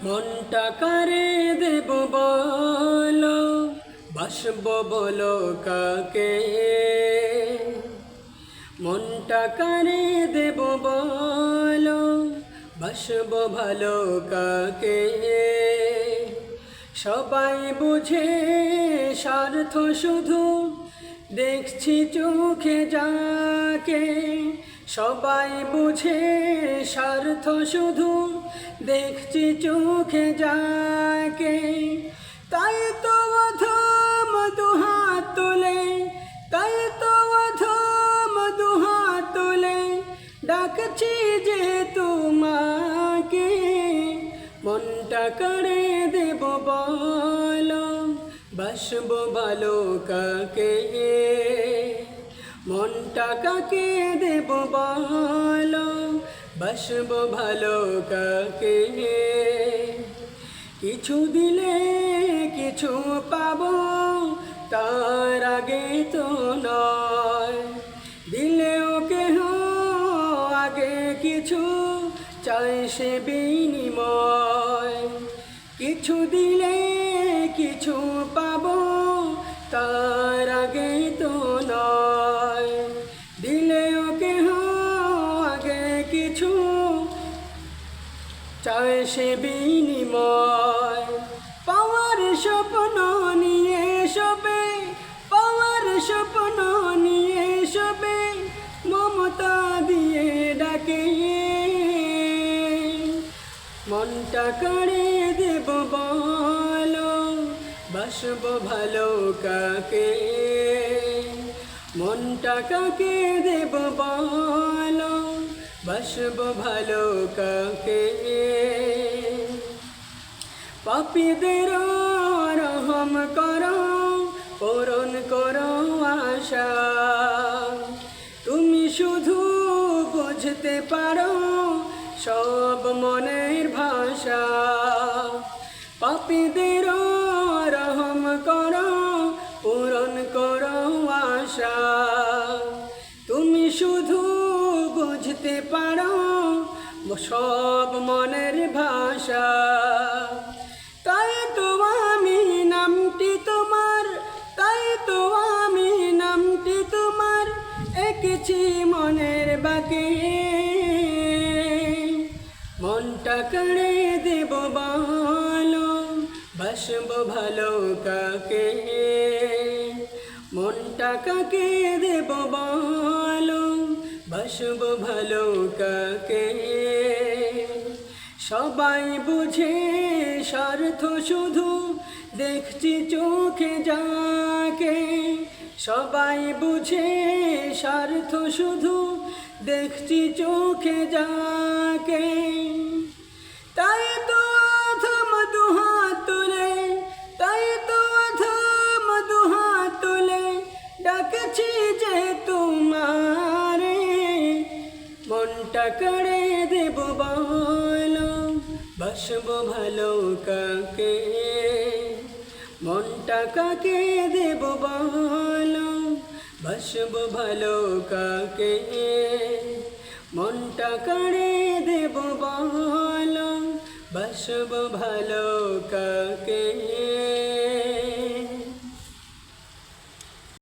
মনটা কারে দেব বলো, বাসব বলো কাকে। মনটা কারে দেব বলো, বাসব ভালো কাকে। সবাই বুঝে স্বার্থ শুধু, দেখছি চোখে যাকে। সবাই বুঝে স্বার্থ শুধু, দেখছি চোখে যাকে। তাই তো অধম দুহাত তুলে, তাই তো অধম দুহাত তুলে ডাকছি যে তোমাকে। মনটা কারে দেব বলো, বাসব ভালো কাকে। মনটা কাকে দেব বলো, বাসব ভালো কাকে। কিছু দিলে কিছু পাবো, তার আগে তো নয়। দিলেও কেহ আগে কিছু চাই সে বিনিময়। কিছু দিলে কিছু পাবো, তার আগে তো নয়। দিলেও কেহ আগে কিছু চাই সে বিনিময়। পাওয়ার স্বপ্ন নিয়ে সবে, পাওয়ার স্বপ্ন নিয়ে সবে মমতা দিয়ে ডাকে। মনটা কারে দেব বলো, বাসব ভালো কাকে। মনটা কাকে দেব বলো, বাসব ভালো কাকে। পাপীদের রহম করো, পূরণ করো আশা। তুমি শুধু বুঝতে পারো সব মনের ভাষা। পাপীদের রহম করো, পূরণ করো আশা। তুমি শুধু বুঝতে পারো সব মনের ভাষা। তাই তো আমি নামটি তোমার, তাই তো আমি নামটি তোমার এঁকেছি মনের বাঁকে। মনটা কারে দেব বলো, বাসব ভালো কাকে। মনটা কাকে দেব বলো, বাসব ভালো কাকে। সবাই বুঝে স্বার্থ শুধু, দেখছি চোখে যাকে। সবাই বুঝে স্বার্থ শুধু, দেখছি চোখে যাকে। তাই তো অধম দুহাত তুলে, তাই তো অধম দুহাত তুলে ডাকছি যে তোমারে। মনটা কারে দেব বলো, বাসব ভালো কাকে। মনটা কাকে দেব বলো, বাসব ভালো কাকে। মনটা কারে দেব বলো, বাসব ভালো কাকে।